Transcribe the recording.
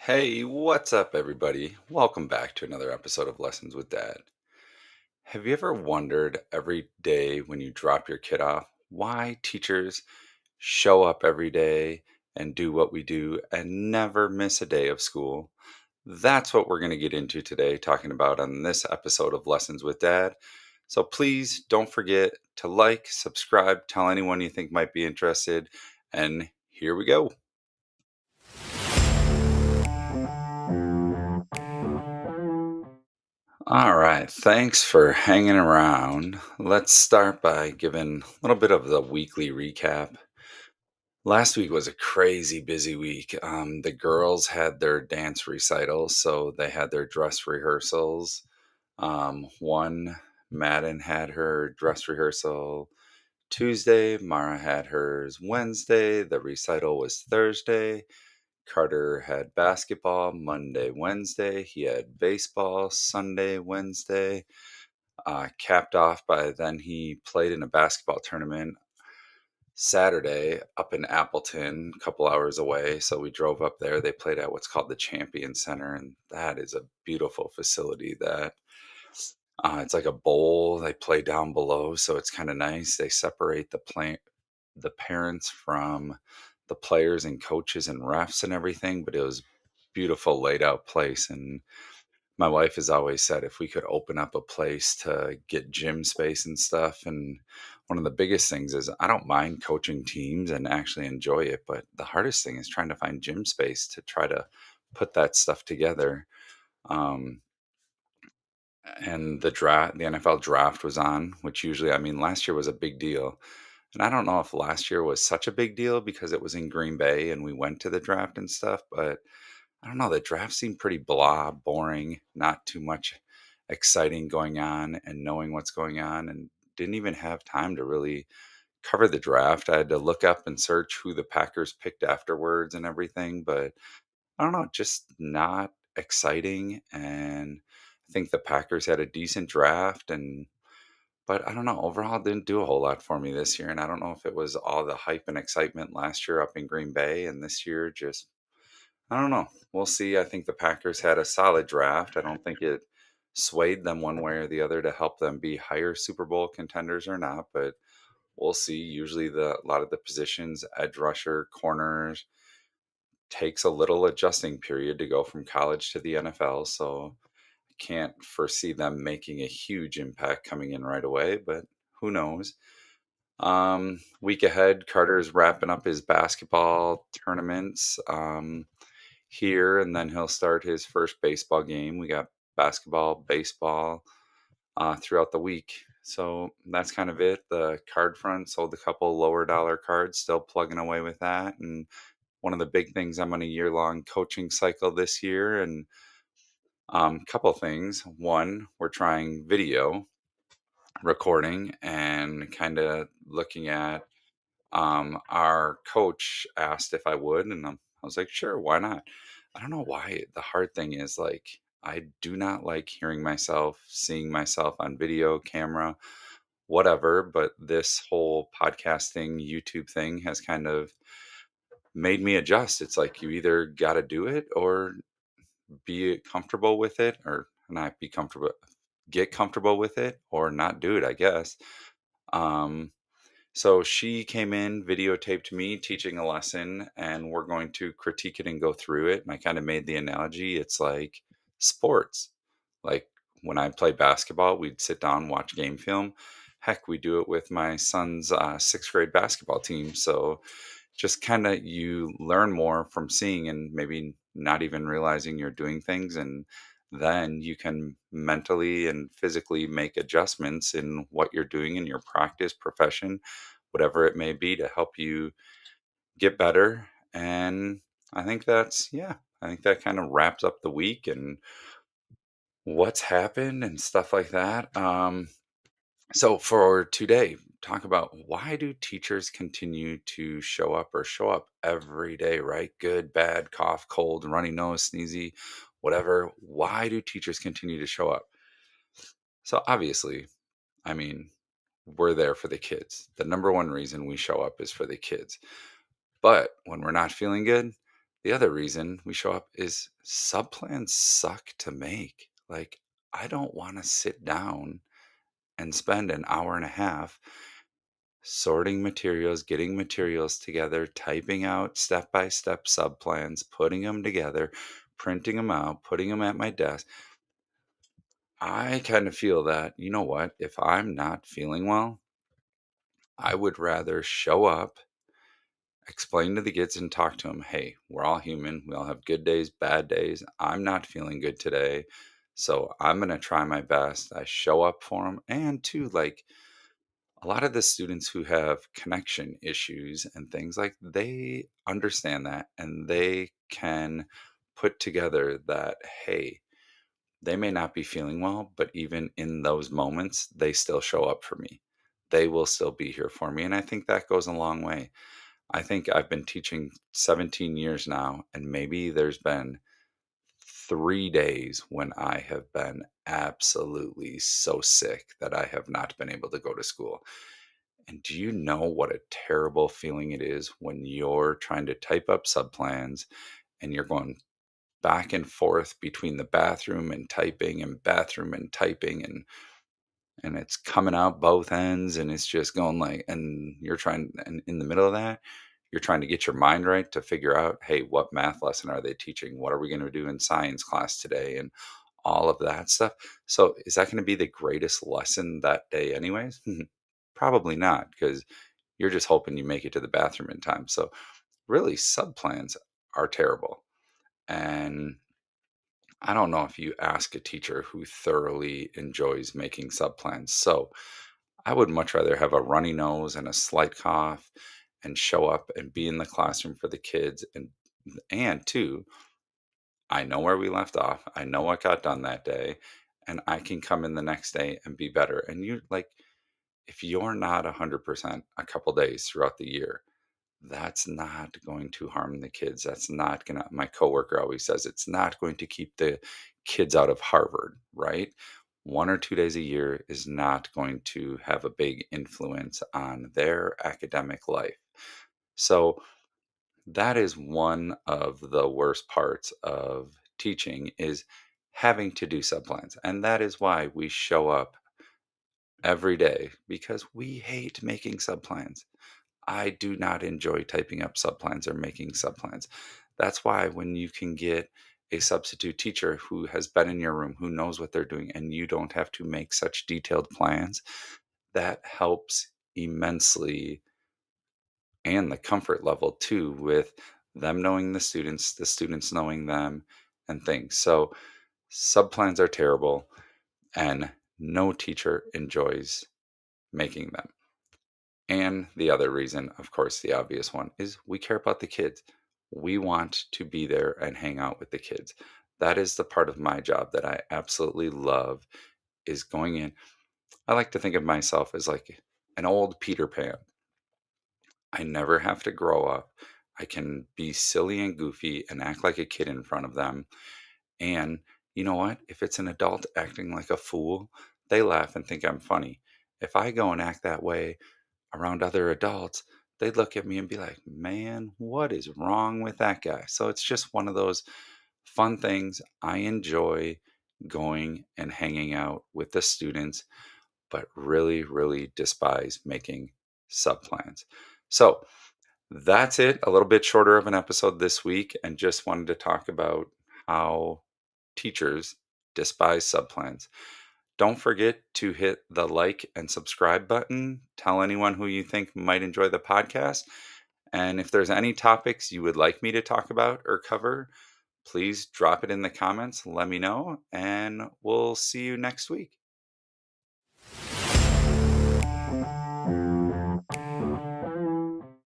Hey, what's up, everybody? Welcome back to another episode of Lessons with Dad. Have you ever wondered every day when you drop your kid off why teachers show up every day and do what we do and never miss a day of school? That's what we're going to get into today, talking about on this episode of Lessons with Dad. So please don't forget to like, subscribe, tell anyone you think might be interested, and here we go. All right, thanks for hanging around. Let's start by giving a little bit of the weekly recap. Last week was a crazy busy week. The girls had their dance recitals, so they had their dress rehearsals. One, Madden had her dress rehearsal Tuesday, Mara had hers Wednesday, the recital was Thursday. Carter had basketball Monday, Wednesday. He had baseball Sunday, Wednesday, capped off by then he played in a basketball tournament Saturday up in Appleton, a couple hours away. So we drove up there. They played at what's called the Champion Center, and that is a beautiful facility. That it's like a bowl. They play down below, so it's kind of nice. They separate the parents from the players and coaches and refs and everything, but it was beautiful laid out place. And my wife has always said if we could open up a place to get gym space and stuff. And one of the biggest things is I don't mind coaching teams and actually enjoy it, but the hardest thing is trying to find gym space to try to put that stuff together. Um, and the NFL draft was on, which usually, I mean, last year was a big deal. And I don't know if last year was such a big deal because it was in Green Bay and we went to the draft and stuff, but I don't know, the draft seemed pretty blah, boring, not too much exciting going on and knowing what's going on, and didn't even have time to really cover the draft. I had to look up and search who the Packers picked afterwards and everything, but I don't know, just not exciting. And I think the Packers had a decent draft, and but I don't know, overall it didn't do a whole lot for me this year. And I don't know if it was all the hype and excitement last year up in Green Bay and this year just I don't know. We'll see. I think the Packers had a solid draft. I don't think it swayed them one way or the other to help them be higher Super Bowl contenders or not, but we'll see. Usually a lot of the positions, edge rusher, corners, takes a little adjusting period to go from college to the NFL. So I can't foresee them making a huge impact coming in right away, but who knows? Week ahead, Carter's wrapping up his basketball tournaments. Here, and then he'll start his first baseball game. We got basketball, baseball throughout the week. So that's kind of it. The card front sold a couple lower dollar cards, still plugging away with that. And one of the big things, I'm on a year long coaching cycle this year. And couple things. One, we're trying video recording and kind of looking at our coach asked if I would, and I was like, sure, why not? I don't know why. The hard thing is like, I do not like hearing myself, seeing myself on video, camera, whatever. But this whole podcasting, YouTube thing has kind of made me adjust. It's like you either got to do it or be comfortable with it, or not be comfortable, get comfortable with it, or not do it, I guess. Um, so she came in, videotaped me teaching a lesson, and we're going to critique it and go through it. And I kind of made the analogy it's like sports. Like when I play basketball, we'd sit down, watch game film. Heck, we do it with my son's sixth grade basketball team. So just kind of you learn more from seeing and maybe not even realizing you're doing things. And then you can mentally and physically make adjustments in what you're doing in your practice profession, whatever it may be, to help you get better. And I think I think that kind of wraps up the week and what's happened and stuff like that. So for today, talk about why do teachers continue to show up every day, right? Good, bad, cough, cold, runny nose, sneezy, whatever. Why do teachers continue to show up? So obviously, I mean, we're there for the kids. The number one reason we show up is for the kids. But when we're not feeling good, The other reason we show up is subplans suck to make. Like, I don't want to sit down and spend an hour and a half sorting materials, getting materials together, typing out step by step subplans, putting them together, printing them out, putting them at my desk. I kind of feel that, you know what, if I'm not feeling well, I would rather show up, explain to the kids and talk to them, hey, we're all human. We all have good days, bad days. I'm not feeling good today. So I'm going to try my best. I show up for them. And two, like, a lot of the students who have connection issues and things like they understand that and they can put together that, hey, they may not be feeling well, but even in those moments they still show up for me. They will still be here for me, and I think that goes a long way. I think I've been teaching 17 years now, and maybe there's been 3 days when I have been absolutely so sick that I have not been able to go to school. And do you know what a terrible feeling it is when you're trying to type up subplans and you're going back and forth between the bathroom and typing and it's coming out both ends and it's just going like and you're trying and in the middle of that you're trying to get your mind right to figure out, hey, what math lesson are they teaching? What are we going to do in science class today? And all of that stuff. So is that going to be the greatest lesson that day anyways? Probably not, because you're just hoping you make it to the bathroom in time. So really, subplans are terrible. And I don't know if you ask a teacher who thoroughly enjoys making subplans. So I would much rather have a runny nose and a slight cough and show up and be in the classroom for the kids and two, I know where we left off. I know what got done that day and I can come in the next day and be better. And you like if you're not 100% a couple days throughout the year, that's not going to harm the kids. That's not going to, my coworker always says, it's not going to keep the kids out of Harvard, right? 1 or 2 days a year is not going to have a big influence on their academic life. So, that is one of the worst parts of teaching is having to do subplans. And that is why we show up every day because we hate making subplans. I do not enjoy typing up subplans or making subplans. That's why when you can get a substitute teacher who has been in your room, who knows what they're doing, and you don't have to make such detailed plans, that helps immensely. And the comfort level too, with them knowing the students knowing them, and things. So, subplans are terrible, and no teacher enjoys making them. And the other reason, of course, the obvious one is we care about the kids. We want to be there and hang out with the kids. That is the part of my job that I absolutely love is going in. I like to think of myself as like an old Peter Pan. I never have to grow up. I can be silly and goofy and act like a kid in front of them. And you know what? If it's an adult acting like a fool, they laugh and think I'm funny. If I go and act that way around other adults, they'd look at me and be like, man, what is wrong with that guy? So it's just one of those fun things. I enjoy going and hanging out with the students, but really, really despise making subplans. So that's it. A little bit shorter of an episode this week, and just wanted to talk about how teachers despise subplans. Don't forget to hit the like and subscribe button. Tell anyone who you think might enjoy the podcast. And if there's any topics you would like me to talk about or cover, please drop it in the comments. Let me know, and we'll see you next week.